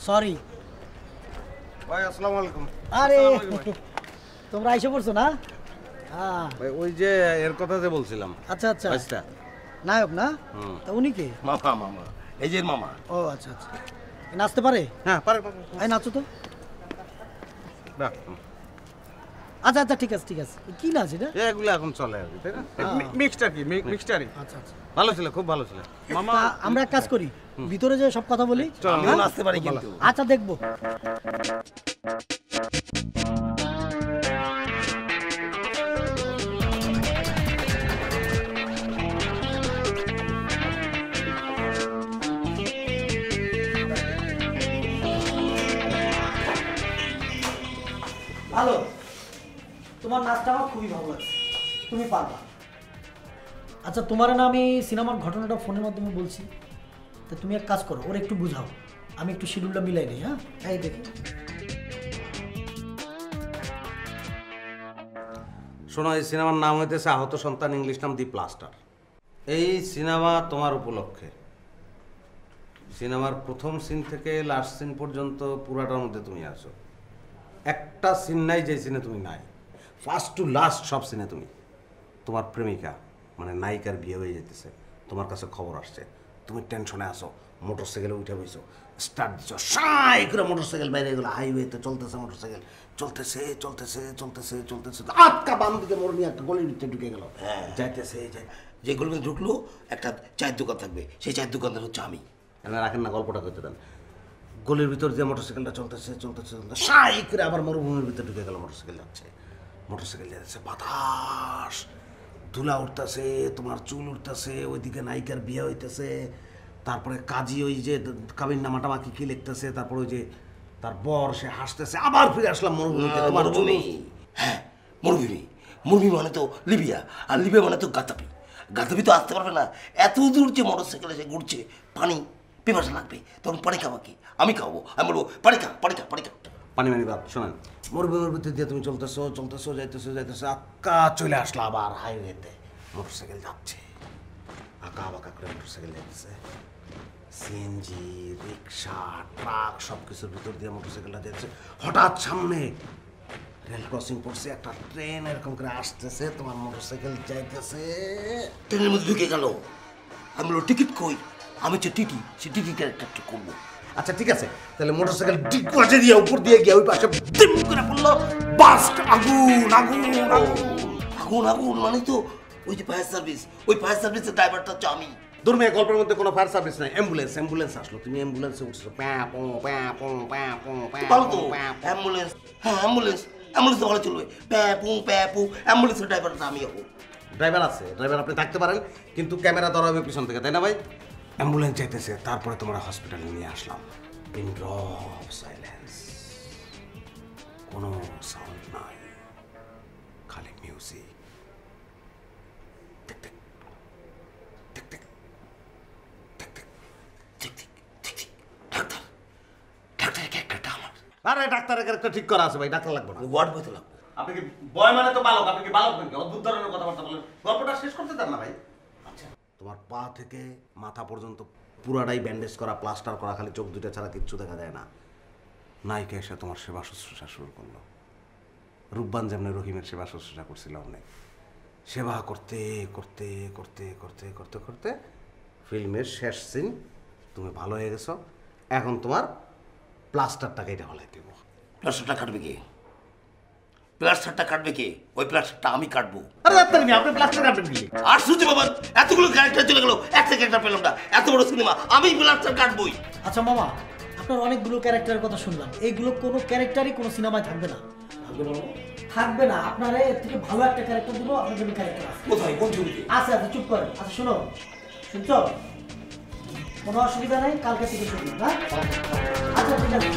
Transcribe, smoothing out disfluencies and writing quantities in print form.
Sorry ভাই আসসালামু আলাইকুম। আরে তোমরা এসে পড়ছো না? হ্যাঁ ভাই ওই যে এর কথা যে বলছিলাম। আচ্ছা আচ্ছা আচ্ছা নায়ক না? তা উনি কে? মামা মামা এই যে মামা। ও আচ্ছা আচ্ছা নাচতে পারে? হ্যাঁ পারে পারে। এই নাচো তো। বাহ আচ্ছা আচ্ছা ঠিক আছে ঠিক আছে। কি নাচ এটা? এগুলো এখন চলে আর কি, তাই না? মিক্সটার কি মিক্সটারই আচ্ছা আচ্ছা ভালো ছিল, খুব ভালো ছিল। মামা তা আমরা এক কাজ করি, ভিতরে যে সব কথা বলি। আমিও নাচতে পারি কিন্তু। আচ্ছা দেখবো। ভালো, তোমার নাচটা আমার খুবই ভালো লাগছে, তুমি পারবা। আচ্ছা তোমার না আমি সিনেমার ঘটনাটা ফোনের মাধ্যমে বলছি, তা তুমি এক কাজ করো, ওর একটু বুঝাও, আমি একটু শিডিউলটা মিলাই নিই। হ্যাঁ এই দেখি। শোনো, এই সিনেমার নাম হইতেছে আহত সন্তান, ইংলিশ নাম দি প্লাস্টার। এই সিনেমা তোমার উপলক্ষে। সিনেমার প্রথম সিন থেকে লাস্ট সিন পর্যন্ত পুরাটার মধ্যে তুমি আছো। একটা সিন নাই যে সিনে তুমি নাই। ফার্স্ট টু লাস্ট সব সিনে তুমি। তোমার প্রেমিকা মানে নায়িকার বিয়ে হয়ে যেতেছে, তোমার কাছে খবর আসছে, তুমি টেনশনে আসো, মোটর সাইকেলে উঠে বইছো, স্টার্ট দিছো, সাই করে মোটর সাইকেল বাইরে গেলো, হাইওয়েতে চলতেছে মোটর সাইকেল, চলতেছে চলতেছে চলতেছে চলতেছে, আটকা বাম দিকে মোড় নিয়ে একটা গলির ভিতরে ঢুকে গেল, যাইতেছে যে গলিতে ঢুকলো একটা চায়ের দোকান থাকবে, সেই চায়ের দোকানদার হচ্ছে আমি। রাখেন না, গল্পটা করতে দেন। গলির ভিতর যে মোটর সাইকেলটা চলতেছে চলতেছে চলতেছে, সাই করে আবার মরুভূমির ভিতরে ঢুকে গেল, মোটর সাইকেল যাচ্ছে, মোটর সাইকেল যাচ্ছে, বাতাস, ধুলা উঠতেছে, তোমার চুল উঠতেছে, ওইদিকে নায়িকার বিয়ে হইতেছে, তারপরে কাজী ওই যে কাবিন নামাটা মাকি কি লিখতেছে, তারপর ওই যে তার বর সে হাসতেছে, আবার ফিরে আসলাম মরুভূমিতে। তোমার মরুভূমি, হ্যাঁ মরুভূমি। মরুভূমি মানে তো লিবিয়া, আর লিবিয়া মানে তো গাতাপি। গাতাপি তো আসতে পারবে না, এত দূর যে মোটর সাইকেলে সে ঘুরছে, পানি পিপাসা লাগবে, তখন পানি খাওয়া কি আমি খাবো, আমি বলবো পানি খা পানি খা পানি খা। পানি মানি বাদ শোনেন, মরুভূমির ভিতর দিয়ে তুমি চলতেছো চলতেছো যাইতেছো যাইতেছো, আক্কা চলে আসলো আবার হাইওয়েতে, মোটর সাইকেল যাচ্ছে, আঁকা বাঁকা করে মোটর সাইকেল যাচ্ছে, সিএনজি রিক্সা ট্রাক সব কিছুর ভিতর দিয়ে মোটর সাইকেলটা যাচ্ছে। হঠাৎ সামনে রেল ক্রসিং পড়ছে, একটা ট্রেন এরকম করে আসতেছে, তোমার মোটর সাইকেল যাইতেছে, ট্রেনের মধ্যে ঢুকে গেল। আমি বলবো টিকিট কই, আমি হচ্ছে টিটি, সে টিটি ক্যারেক্টারটা করবো। আচ্ছা ঠিক আছে, তাহলে মোটর সাইকেল ঠিক পাশে দিয়ে উপর দিয়ে গিয়ে ওই পাশে দিম করে পড়লো, বাস্ট, আগুন আগুন আগুন আগুন মানে তো ওই যে ফায়ার সার্ভিস, ওই ফায়ার সার্ভিসের ড্রাইভারটা হচ্ছে আমি। দুর্মে গল্পের মধ্যে কোনো ফায়ার সার্ভিস নাই, অ্যাম্বুলেন্স অ্যাম্বুলেন্স আসলো, তুমি অ্যাম্বুলেন্সে উঠছো, ভালো তো অ্যাম্বুলেন্স, হ্যাঁ অ্যাম্বুলেন্স, অ্যাম্বুলেন্স ভালো চলবে, প্যাপু প্যাপু, অ্যাম্বুলেন্সের ড্রাইভারটা আমি হবো। ড্রাইভার আছে, ড্রাইভার আপনি থাকতে পারেন, কিন্তু ক্যামেরা ধরা হবে পিছন থেকে, তাই না ভাই? অ্যাম্বুলেন্স চাইতেছে, তারপরে তোমরা হসপিটালে নিয়ে আসলাম, পিন ড্রপ সাইলেন্স, কোনো সাউন্ড নাই, খালি music, tick tick tick tick tick tick ঠিক ঠিক ঠিক ঠিক, ডাক্তার, ডাক্তারের ক্যারেক্টারটা আমার। আরে ডাক্তারের ক্যারেক্টার ঠিক করা আছে ভাই, ডাক্তার লাগবে না। ওয়ার্ড বইতে লাগবে। আপনি কি বয় মানে তো বালক, আপনি কি বালক নাকি? অদ্ভুত ধরনের কথাবার্তা বলেন, গল্পটা শেষ করতে দেন না ভাই। আচ্ছা, তোমার পা থেকে মাথা পর্যন্ত পুরাটাই ব্যান্ডেজ করা, প্লাস্টার করা, খালি চোখ দুটো ছাড়া কিচ্ছু দেখা যায় না। নায়িকা এসে তোমার সেবা শুশ্রূষা শুরু করলো, রূপবান যেমন রহিমের সেবা শুশ্রূষা করছিল অনেক, সেবা করতে করতে করতে করতে করতে করতে ফিল্মের শেষ সিন, তুমি ভালো হয়ে গেছো, এখন তোমার প্লাস্টারটাকে এটা হলাই দেবো। প্লাস্টারটা কাটবে কে? প্লাস্টারটা কাটবে কে? ওই প্লাস্টারটা আমি কাটবো। আরে আপনি প্লাস্টার কাটবেন কি? আর শুনছি বাবা, এতগুলো ক্যারেক্টার চলে গেল, একটা ক্যারেক্টার পেলাম না, এত বড় সিনেমা, আমি প্লাস্টার কাটবই। আচ্ছা মামা, আপনার অনেকগুলো ক্যারেক্টারের কথা শুনলাম, এইগুলো কোনো ক্যারেক্টারই কোনো সিনেমায় থাকবে না। থাকবে না, আপনারা এর থেকে ভালো একটা ক্যারেক্টার দেবো, আপনার জন্য ক্যারেক্টার আছে। কোথায়, কোন ছবিতে? আচ্ছা আচ্ছা চুপ করেন। আচ্ছা শোনো, শুনছো? কোনো অসুবিধা নেই, কালকে থেকে শুনলাম। হ্যাঁ আচ্ছা ঠিক আছে।